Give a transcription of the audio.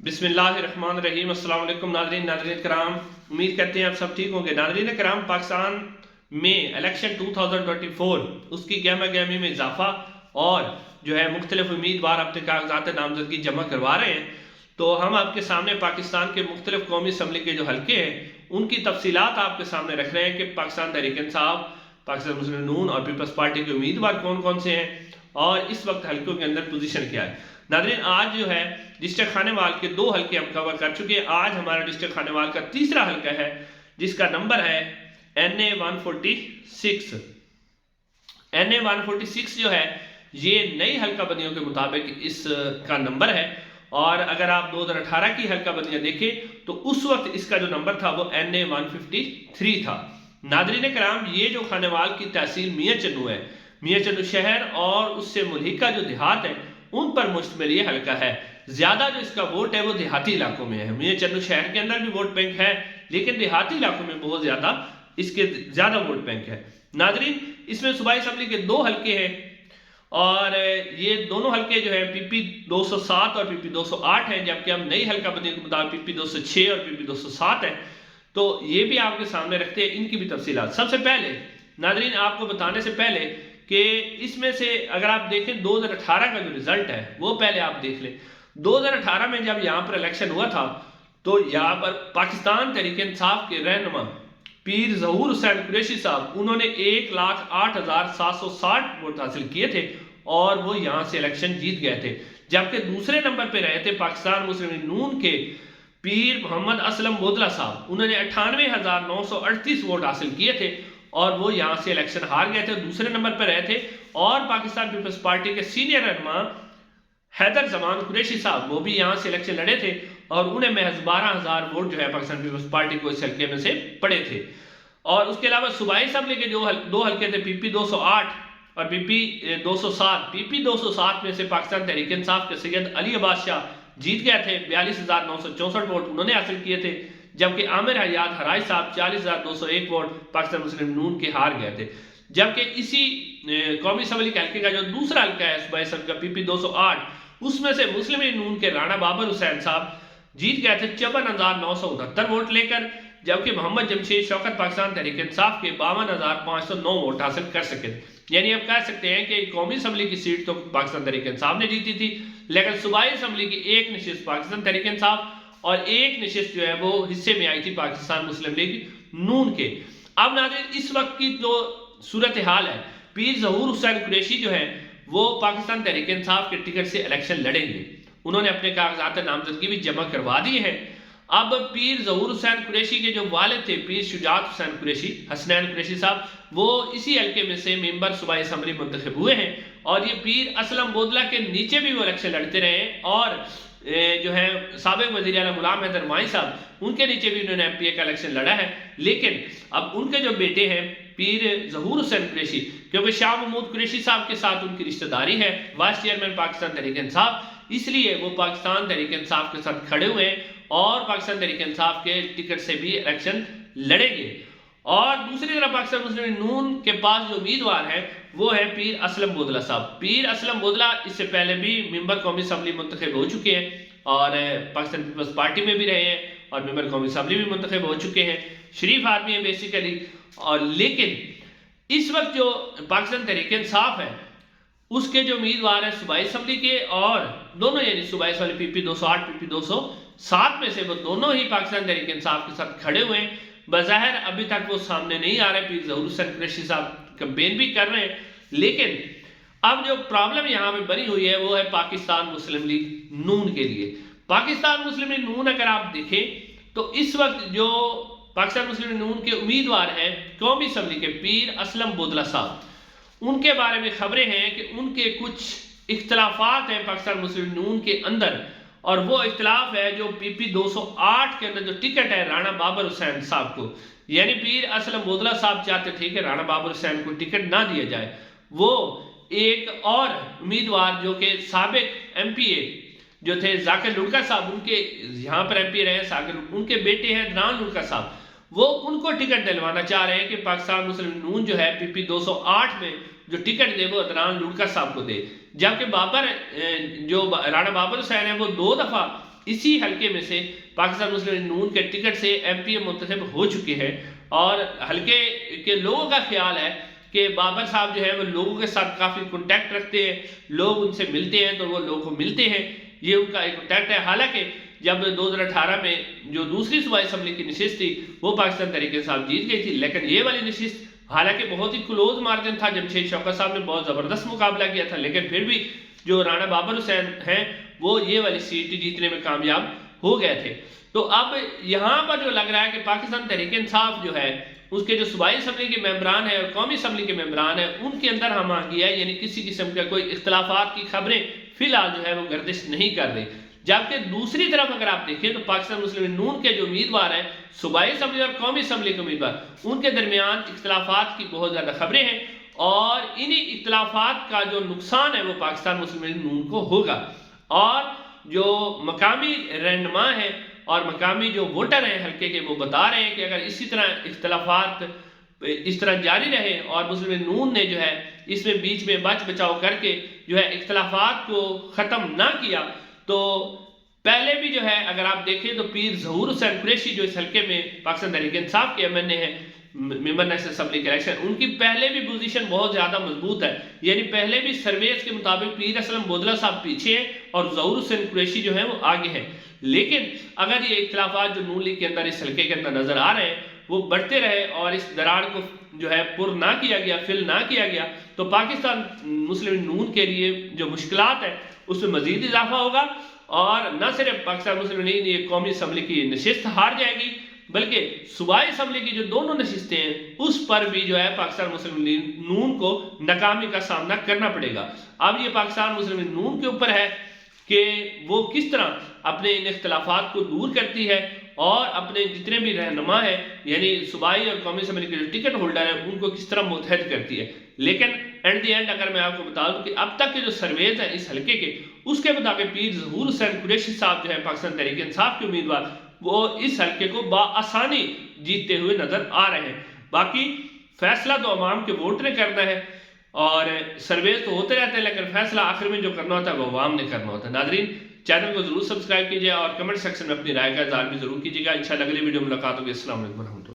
بسم اللہ الرحمن الرحیم۔ السلام علیکم ناظرین کرام، امید کرتے ہیں آپ سب ٹھیک ہوں گے۔ ناظرین کرام، پاکستان میں الیکشن 2024 اس کی گہما گہمی میں اضافہ اور مختلف امیدوار اپنے کاغذات نامزدگی جمع کروا رہے ہیں، تو ہم آپ کے سامنے پاکستان کے مختلف قومی اسمبلی کے جو حلقے ہیں ان کی تفصیلات آپ کے سامنے رکھ رہے ہیں کہ پاکستان تحریک انصاف، پاکستان مسلم نون اور پیپلز پارٹی کے امیدوار کون کون سے ہیں اور اس وقت حلقوں کے اندر پوزیشن کیا ہے۔ ناظرین، آج ڈسٹرکٹ خانیوال کے 2 حلقے ہم کور کر چکے ہیں۔ آج ہمارا ڈسٹرکٹ خانیوال کا تیسرا حلقہ ہے جس کا نمبر ہے NA 146۔ NA 146 یہ نئی حلقہ بندیوں کے مطابق اس کا نمبر ہے، اور اگر آپ 2018 کی حلقہ بندیاں دیکھیں تو اس وقت اس کا جو نمبر تھا وہ NA 153 تھا۔ ناظرین کرام، یہ جو خانیوال کی تحصیل میاں چنو ہے، میاں چنو شہر اور اس سے ملحقہ جو دیہات ہیں ان پر مشتمل یہ حلقہ ہے۔ زیادہ جو اس کا ووٹ ہے وہ دیہاتی علاقوں میں ہے۔ میاں چنو شہر کے اندر بھی ووٹ بینک ہے، لیکن دیہاتی علاقوں میں بہت زیادہ اس کے زیادہ ووٹ بینک ہے۔ ناظرین، اس میں صوبائی اسمبلی کے 2 حلقے ہیں، اور یہ دونوں حلقے PP 207 اور PP 208 ہیں، جبکہ ہم نئی حلقہ بندی کے مطابق PP 206 اور PP 207 ہیں، تو یہ بھی آپ کے سامنے رکھتے ہیں، ان کی بھی تفصیلات۔ سب سے پہلے ناظرین، آپ کو بتانے سے پہلے کہ اس میں سے اگر آپ دیکھیں 2018 کا جو رزلٹ ہے وہ پہلے آپ دیکھ لیں۔ 2018 میں جب یہاں پر الیکشن ہوا تھا تو یہاں پر پاکستان تحریک انصاف کے رہنما پیر ظہور حسین قریشی صاحب، انہوں نے 1,08,760 ووٹ حاصل کیے تھے اور وہ یہاں سے الیکشن جیت گئے تھے، جبکہ دوسرے نمبر پہ رہے تھے پاکستان مسلم نون کے پیر محمد اسلم بودلہ صاحب، انہوں نے 98,938 ووٹ حاصل کیے تھے اور وہ یہاں سے الیکشن ہار گئے تھے، دوسرے نمبر پر رہے تھے۔ اور پاکستان پیپلز پارٹی کے سینئر رہنما حیدر زمان قریشی صاحب، وہ بھی یہاں سے الیکشن لڑے تھے اور انہیں محض 12,000 ووٹ پاکستان پیپلز پارٹی کو اس حلقے میں سے پڑے تھے۔ اور اس کے علاوہ صوبائی اسمبلی کے جو 2 حلقے تھے PP 208 اور PP 207، PP 207 میں سے پاکستان تحریک انصاف کے سید علی عباس شاہ جیت گئے تھے، 42,964 ووٹ انہوں نے حاصل کیے تھے، جبکہ عامر حیات ہرائی صاحب 40,201 ووٹ پاکستان مسلم نون کے ہار گئے تھے۔ جبکہ اسی قومی اسمبلی کے حلقے کا جو دوسرا حلقہ ہے صوبائی اسمبلی کا PP 208، اس میں سے مسلم نون کے رانا بابر حسین صاحب جیت گئے تھے 54,969 ووٹ لے کر، جبکہ محمد جمشید شوکت پاکستان تحریک انصاف کے 52,509 ووٹ حاصل کر سکے تھے۔ یعنی آپ کہہ سکتے ہیں کہ قومی اسمبلی کی سیٹ تو پاکستان تحریک انصاف نے جیتی تھی، لیکن صوبائی اسمبلی کی 1 نشست پاکستان تحریک انصاف اور 1 نشست وہ حصے میں آئی تھی پاکستان مسلم لیگ نون کے۔ اب ناظرین، اس وقت کی جو صورتحال ہے، پیر ظہور حسین قریشی وہ پاکستان تحریک انصاف کے ٹکٹ سے الیکشن لڑیں گے، انہوں نے اپنے کاغذات نامزدگی بھی جمع کروا دی ہے۔ اب پیر ظہور حسین قریشی کے جو والد تھے پیر شجاعت حسین قریشی، حسنین قریشی صاحب، وہ اسی حلقے میں سے ممبر صوبائی اسمبلی منتخب ہوئے ہیں، اور یہ پیر اسلم بودلہ کے نیچے بھی وہ الیکشن لڑتے رہے ہیں، اور سابق وزیر اعلیٰ غلام حیدر مائی صاحب، ان کے نیچے بھی انہوں نے MPA کا الیکشن لڑا ہے۔ لیکن اب ان کے جو بیٹے ہیں پیر ظہور حسین قریشی، کیونکہ شاہ محمود قریشی صاحب کے ساتھ ان کی رشتہ داری ہے، وائس چیئرمین پاکستان تحریک انصاف، اس لیے وہ پاکستان تحریک انصاف کے ساتھ کھڑے ہوئے ہیں اور پاکستان تحریک انصاف کے ٹکٹ سے بھی الیکشن لڑیں گے۔ اور دوسری طرف پاکستان مسلم نون کے پاس جو امیدوار ہے وہ ہے پیر اسلم بودلہ صاحب۔ پیر اسلم بودلہ اس سے پہلے بھی ممبر قومی اسمبلی منتخب ہو چکے ہیں اور پاکستان پیپلز پارٹی میں بھی رہے ہیں اور ممبر قومی اسمبلی بھی منتخب ہو چکے ہیں، شریف آدمی ہیں بیسیکلی۔ اور لیکن اس وقت جو پاکستان تحریک انصاف ہے اس کے جو امیدوار ہیں صوبائی اسمبلی کے، اور دونوں یعنی صوبائی اسمبلی PP 208 PP 207 میں سے وہ دونوں ہی پاکستان تحریک انصاف کے ساتھ کھڑے ہوئے ہیں۔ بظاہر ابھی تک وہ سامنے نہیں آ رہے، پیر ظہور حسین قریشی صاحب کمپین بھی کر رہے ہیں، لیکن اب جو پرابلم یہاں پہ بنی ہوئی ہے وہ ہے پاکستان مسلم لیگ نون کے لیے۔ پاکستان مسلم لیگ نون اگر آپ دیکھیں تو اس وقت جو پاکستان مسلم نون کے امیدوار ہیں قومی اسمبلی کے پیر اسلم بودلہ صاحب، ان کے بارے میں خبریں ہیں کہ ان کے کچھ اختلافات ہیں پاکستان مسلم نون کے اندر، اور وہ اختلاف ہے جو PP 208 کے اندر جو ٹکٹ ہے رانا بابر حسین صاحب کو، یعنی پیر اسلم بودلہ صاحب چاہتے تھے کہ رانا بابر حسین کو ٹکٹ نہ دیا جائے۔ وہ ایک اور امیدوار جو کہ سابق MPA جو تھے ذاکر لڑکا صاحب، ان کے یہاں پر MPA رہے، ان کے بیٹے ہیں عدنان لڑکا صاحب، وہ ان کو ٹکٹ دلوانا چاہ رہے ہیں کہ پاکستان مسلم نون جو ہے PP 208 میں جو ٹکٹ دے وہ عدنان لڑکا صاحب کو دے، جبکہ رانا بابر حسین ہے وہ 2 دفعہ اسی حلقے میں سے پاکستان مسلم نون کے ٹکٹ سے ایم پی اے منتخب ہو چکے ہیں، اور حلقے کے لوگوں کا خیال ہے کہ بابر صاحب جو ہے وہ لوگوں کے ساتھ کافی کنٹیکٹ رکھتے ہیں، لوگ ان سے ملتے ہیں تو وہ لوگوں کو ملتے ہیں، یہ ان کا ایک کنٹیکٹ ہے۔ حالانکہ جب 2018 میں جو دوسری صوبائی اسمبلی کی نشست تھی وہ پاکستان تحریک انصاف جیت گئی تھی، لیکن یہ والی نشست حالانکہ بہت ہی کلوز مارجن تھا، جمشید شوکت صاحب نے بہت زبردست مقابلہ کیا تھا، لیکن پھر بھی جو رانا بابر حسین ہیں وہ یہ والی سیٹ جیتنے میں کامیاب ہو گئے تھے۔ تو اب یہاں پر جو لگ رہا ہے کہ پاکستان تحریک انصاف جو ہے اس کے جو صوبائی اسمبلی کے ممبران ہیں اور قومی اسمبلی کے ممبران ہیں ان کے اندر ہم آگیا ہے، یعنی کسی قسم کا کوئی اختلافات کی خبریں فی الحال جو ہے وہ گردش نہیں کر رہی۔ جبکہ دوسری طرف اگر آپ دیکھیں تو پاکستان مسلم نون کے جو امیدوار ہیں صوبائی اسمبلی اور قومی اسمبلی کے امیدوار، ان کے درمیان اختلافات کی بہت زیادہ خبریں ہیں، اور انہی اختلافات کا جو نقصان ہے وہ پاکستان مسلم نون کو ہوگا، اور جو مقامی رہنما ہیں اور مقامی جو ووٹر ہیں حلقے کے وہ بتا رہے ہیں کہ اگر اسی طرح اختلافات اس طرح جاری رہے اور مسلم نون نے جو ہے اس میں بیچ میں بچ بچاؤ کر کے جو ہے اختلافات کو ختم نہ کیا، تو پہلے بھی جو ہے اگر آپ دیکھیں تو پیر ظہور حسین قریشی جو اس حلقے میں پاکستان تحریک انصاف کے ایم این اے ہیں، ممبر نیشنل اسمبلی کے الیکشن، ان کی پہلے بھی پوزیشن بہت زیادہ مضبوط ہے، یعنی پہلے بھی سرویز کے مطابق پیر اسلم بودلہ صاحب پیچھے ہیں اور ظہور حسین قریشی جو ہیں وہ آگے ہیں۔ لیکن اگر یہ اختلافات جو نون لیگ کے اندر اس حلقے کے اندر نظر آ رہے ہیں وہ بڑھتے رہے اور اس دراڑ کو جو ہے پر نہ کیا گیا، فل نہ کیا گیا، تو پاکستان مسلم نون کے لیے جو مشکلات ہیں اس میں مزید اضافہ ہوگا، اور نہ صرف پاکستان مسلم نون یہ قومی اسمبلی کی نشست ہار جائے گی، بلکہ صوبائی اسمبلی کی جو دونوں نشستیں ہیں اس پر بھی جو ہے پاکستان مسلم نون کو ناکامی کا سامنا کرنا پڑے گا۔ اب یہ پاکستان مسلم نون کے اوپر ہے کہ وہ کس طرح اپنے ان اختلافات کو دور کرتی ہے اور اپنے جتنے بھی رہنما ہیں یعنی صوبائی اور قومی اسمبلی کے جو ٹکٹ ہولڈر ہیں ان کو کس طرح متحد کرتی ہے۔ لیکن اینڈ دی اینڈ اگر میں آپ کو بتا دوں کہ اب تک کے جو سرویز ہیں اس حلقے کے، اس کے مطابق پیر ظہور حسین قریشی صاحب جو ہے پاکستان تحریک انصاف کے امیدوار، وہ اس حلقے کو بآسانی جیتتے ہوئے نظر آ رہے ہیں۔ باقی فیصلہ تو عوام کے ووٹ نے کرنا ہے، اور سرویز تو ہوتے رہتے ہیں لیکن فیصلہ آخر میں جو کرنا ہوتا ہے وہ عوام نے کرنا ہوتا ہے۔ ناظرین چینل کو ضرور سبسکرائب کیجئے اور کمنٹ سیکشن میں اپنی رائے کا اظہار بھی ضرور کیجئے گا۔ انشاءاللہ اگلی ویڈیو ملاقات ہوگی۔ السلام علیکم ورحمۃ اللہ۔